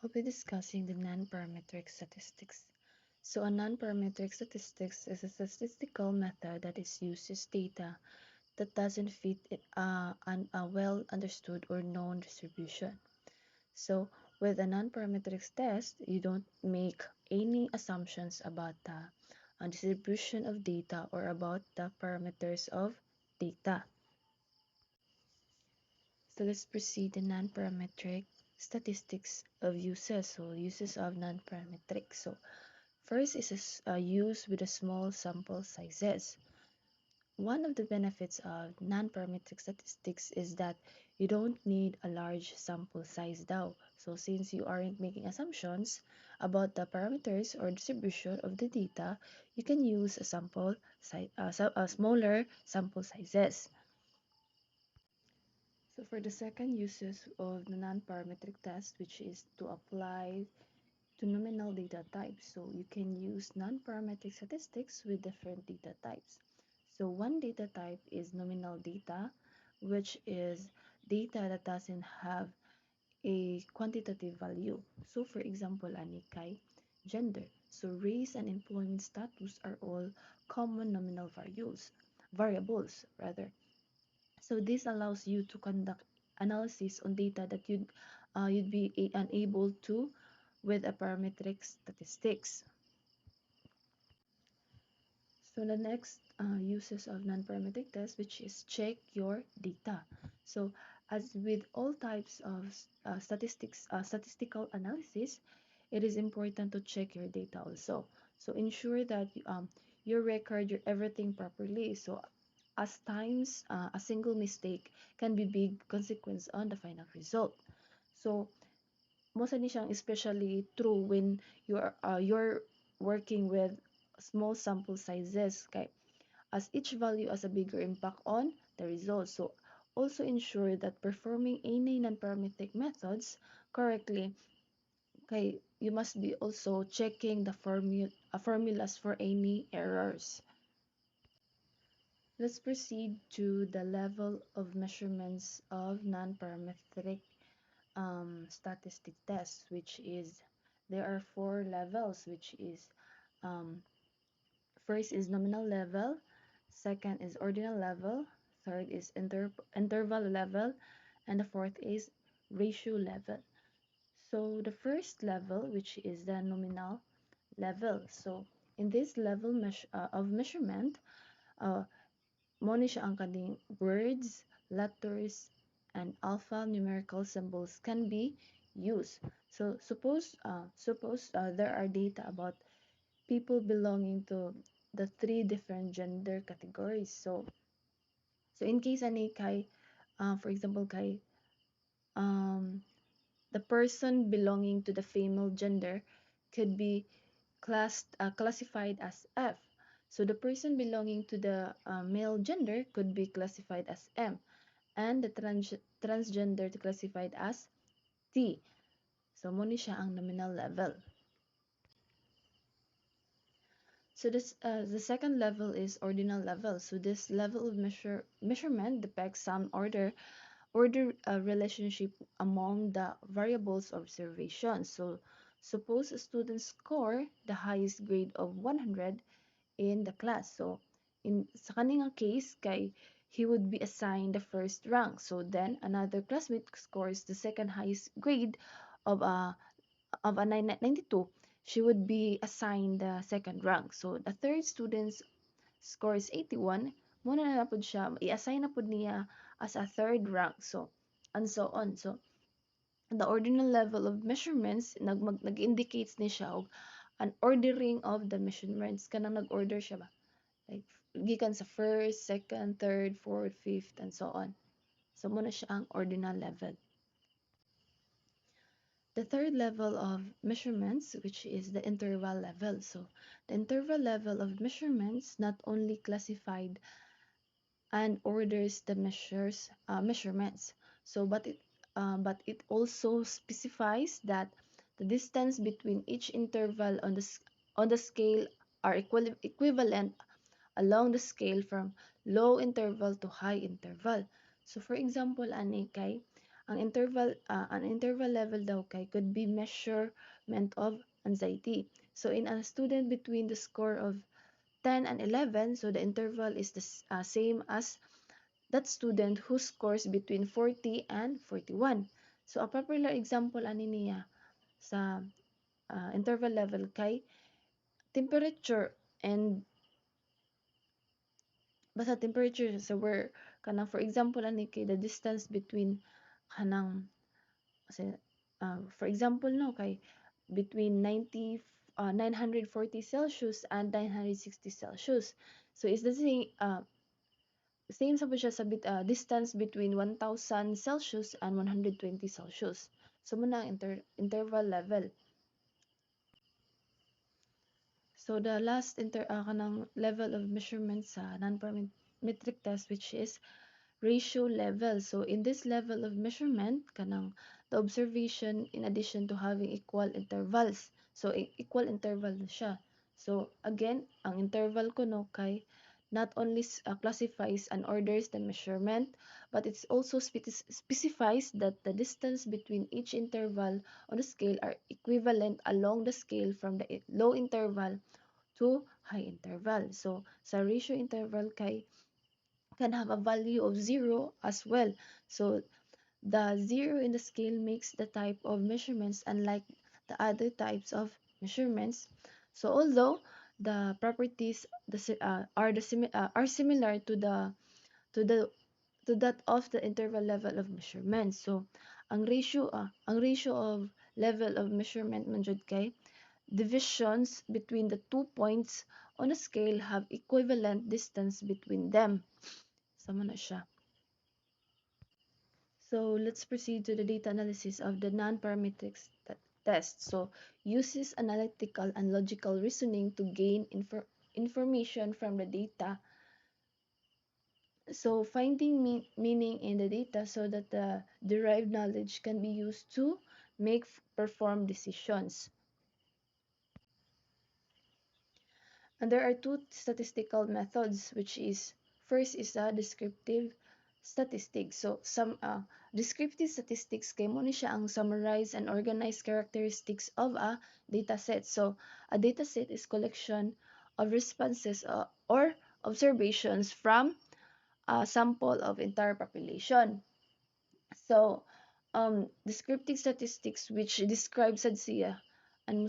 I'll be discussing the nonparametric statistics. So a nonparametric statistics is a statistical method that is uses data that doesn't fit a well understood or known distribution. So with a nonparametric test, you don't make any assumptions about the distribution of data or about the parameters of data. So let's proceed the nonparametric statistics of uses. So uses of nonparametric. So first is a use with a small sample sizes. One of the benefits of nonparametric statistics is that you don't need a large sample size now. So since you aren't making assumptions about the parameters or distribution of the data, you can use a smaller sample sizes. So for the second uses of the nonparametric test, which is to apply to nominal data types. So you can use nonparametric statistics with different data types. So one data type is nominal data, which is data that doesn't have a quantitative value. So for example, Anikay, gender. So race and employment status are all common nominal variables rather. So this allows you to conduct analysis on data that you'd be unable to with a parametric statistics. So the next uses of non-parametric test, which is check your data. So as with all types of statistical analysis, it is important to check your data also. So ensure that you record your everything properly. So as times a single mistake can be big consequence on the final result. So most ni siyang especially true when you're working with small sample sizes kay as each value has a bigger impact on the results. So also ensure that performing any non-parametric methods correctly. Okay, you must be also checking the formulas for any errors. Let's proceed to the level of measurements of non-parametric statistic tests, which is there are four levels, which is um, first is nominal level, second is ordinal level, third is interval level, and the fourth is ratio level. So the first level, which is the nominal level. So in this level of measurement, mo ni siya ang kaning words, letters, and alphanumerical symbols can be used. So suppose there are data about people belonging to the three different gender categories. So in case ani kay, for example kay um, the person belonging to the female gender could be classified as F. So the person belonging to the male gender could be classified as M, and the transgender classified as T. So mo ni siya ang nominal level. So the second level is ordinal level. So this level of measurement depicts some order relationship among the variables of observation. So suppose a student score the highest grade of 100 in the class. So in sa kaning case kay he would be assigned the first rank. So then another classmate scores the second highest grade of a 92, she would be assigned the second rank. So the third student's score is 81, muna na po siya, i-assign na po niya as a third rank. So, and so on. So, the ordinal level of measurements, nag-indicates ni siya og an ordering of the measurements. Kanang nag-order siya ba? Like, gikan sa first, second, third, fourth, fifth, and so on. So, muna siya ang ordinal level. The third level of measurements, which is the interval level. So the interval level of measurements not only classified and orders the measurements. So but it also specifies that the distance between each interval on the scale are equivalent along the scale from low interval to high interval. So for example, ani kay Ang interval level daw kay could be measurement of anxiety. So in a student between the score of 10 and 11, so the interval is the same as that student who scores between 40 and 41. So a popular example ani niya sa interval level kay temperature and basta temperature so where kanang for example ani kay the distance between kanang kasi for example no kay between 940 Celsius and 960 Celsius. So is the same sa siya sa distance between 1000 Celsius and 120 Celsius. So muna ang interval level. So the last kanang level of measurement sa non-parametric test which is ratio level. So in this level of measurement, kanang the observation in addition to having equal intervals. So equal interval na siya. So again, ang interval ko no kay not only classifies and orders the measurement, but it also specifies that the distance between each interval on the scale are equivalent along the scale from the low interval to high interval. So sa ratio interval kay can have a value of 0 as well. So the 0 in the scale makes the type of measurements unlike the other types of measurements. So although the properties are similar to the to that of the interval level of measurement. So ang ratio of level of measurement man jud kay divisions between the 2 points on a scale have equivalent distance between them. Sama na siya. So let's proceed to the data analysis of the non-parametric test. So uses analytical and logical reasoning to gain information from the data. So finding meaning in the data so that the derived knowledge can be used to make perform decisions. And there are two statistical methods, which is first is a descriptive statistics. So some descriptive statistics kay mo ni siya ang summarize and organize characteristics of a data set. So a data set is collection of responses or observations from a sample of entire population. So descriptive statistics which describes sad siya and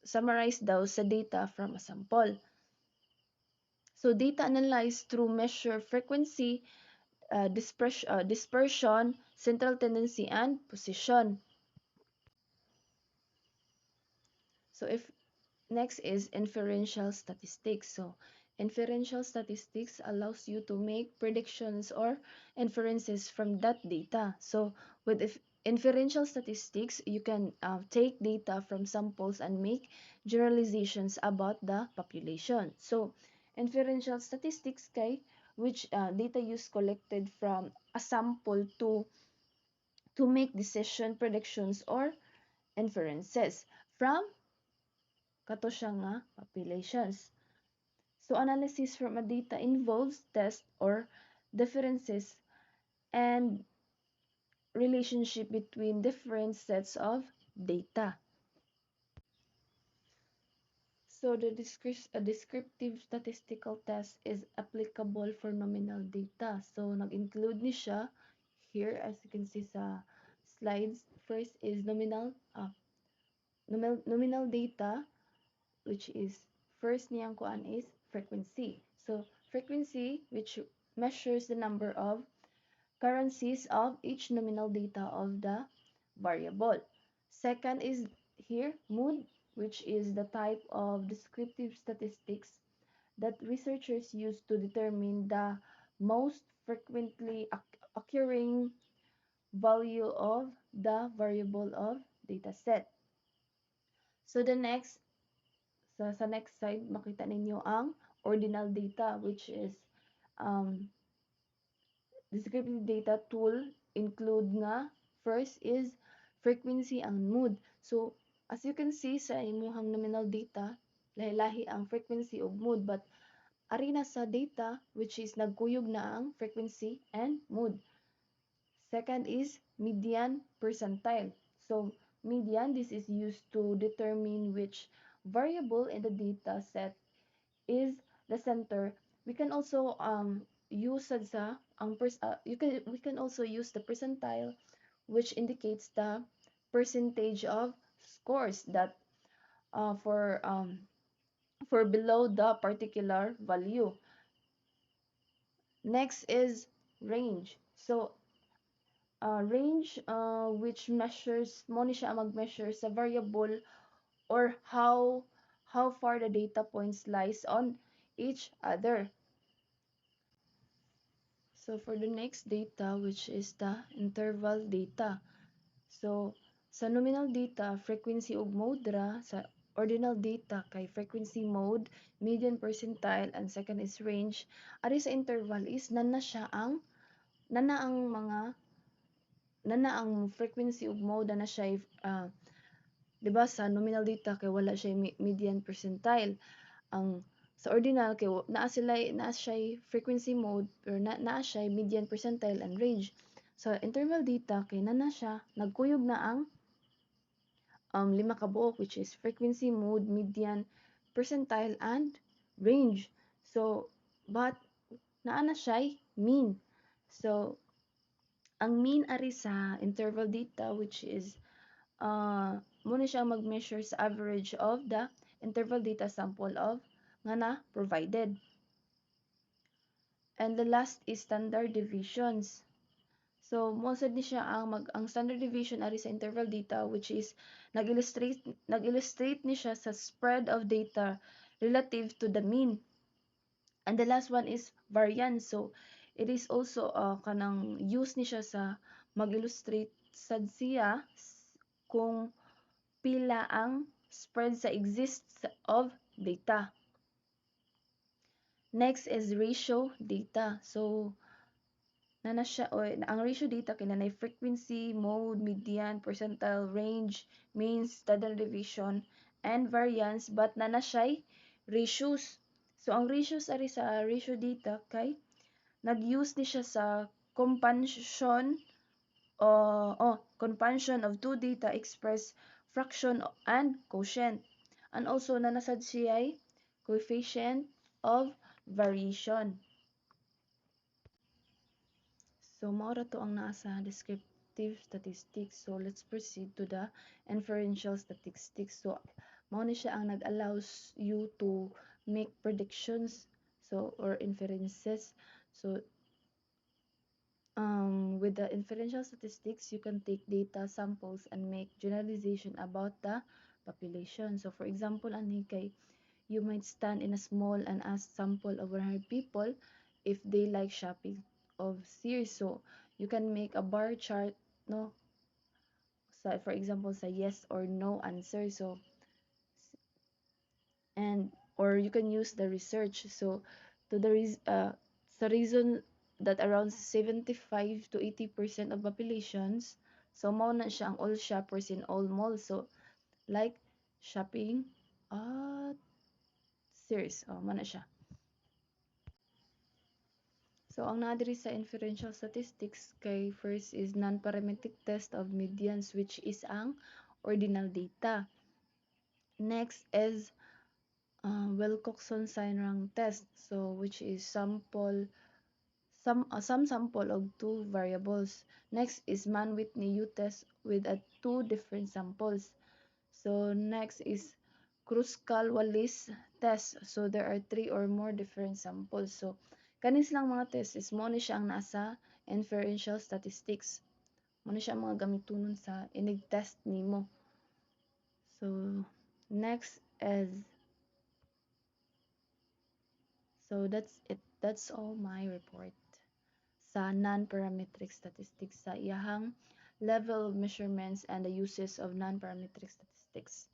summarize daw sa data from a sample. So data analyzed through measure frequency, dispersion, central tendency, and position. So if next is inferential statistics. So inferential statistics allows you to make predictions or inferences from that data. So with inferential statistics, you can take data from samples and make generalizations about the population. So inferential statistics kay which data use collected from a sample to make decision predictions or inferences from kato siya nga populations. So analysis from a data involves test or differences and relationship between different sets of data. So the descriptive statistical test is applicable for nominal data. So nag-include ni siya here as you can see sa slides. First is nominal data, which is first niyang kuan is frequency. So frequency which measures the number of currencies of each nominal data of the variable. Second is here mood, which is the type of descriptive statistics that researchers use to determine the most frequently occurring value of the variable of dataset. So the next sa next slide makita ninyo ang ordinal data which is um, descriptive data tool include nga first is frequency and mood. So as you can see sa imuhang nominal data, lahi-lahi ang frequency ug mood but ari na sa data which is nagkuyog na ang frequency and mood. Second is median percentile. So median, this is used to determine which variable in the data set is the center. We can also use sa we can also use the percentile, which indicates the percentage of scores that for below the particular value. Next is range. So range which measures mo ni siya mag-measure sa variable or how far the data points lies on each other. So for the next data, which is the interval data. So sa nominal data, frequency ug mode ra. Sa ordinal data kay frequency mode, median percentile, and second is range. Ari sa interval is nana ang mga nana ang frequency ug mode na siya 'di ba sa nominal data kay wala siya median percentile. Ang sa ordinal kay naa siya frequency mode or naa siya median percentile and range. Sa interval data kay nana siya nagkuyog na ang lima ka buok, which is frequency mode, median percentile, and range. So but naa na siya mean. So ang mean ari sa interval data, which is muna siya mag-measure sa average of the interval data sample of nga na provided. And the last is standard deviations. So mo sad ni siya ang standard deviation ari sa interval data, which is nag-illustrate ni siya sa spread of data relative to the mean. And the last one is variance. So it is also kanang use ni siya sa mag-illustrate sad siya kung pila ang spread sa exists of data. Next is ratio data. So nana siya ang ratio data kay nanay frequency, mode, median, percentile, range, mean, standard deviation, and variance, but nana siya ratios. So ang ratios ari sa ratio data kay nag-use ni siya sa compansion compansion of two data express fraction and quotient. And also nanasad siya coefficient of variation. So mao ra to ang naa sa descriptive statistics. So let's proceed to the inferential statistics. So mao ni siya ang nag-allows you to make predictions or inferences. So with the inferential statistics, you can take data samples and make generalization about the population. So for example, ani kay you might stand in a small and ask sample of 100 people if they like shopping of Sears. So you can make a bar chart, no? So for example, sa yes or no answer. So or you can use the research. So to the reason that around 75 to 80% of populations, so mao na siya ang all shoppers in all malls. So like shopping at Sears, mao na siya. So ang naa diri sa inferential statistics kay first is nonparametric test of medians, which is ang ordinal data. Next is Wilcoxon sign rank test, so which is some sample of two variables. Next is Mann-Whitney U test with two different samples. So next is Kruskal-Wallis test. So there are three or more different samples. So kanis lang mga test is mo ni siya ang nasa inferential statistics. Mo ni siya ang mga gamitunon sa inig-test nimo. So next is that's it. That's all my report sa non-parametric statistics sa iyahang level of measurements and the uses of non-parametric statistics.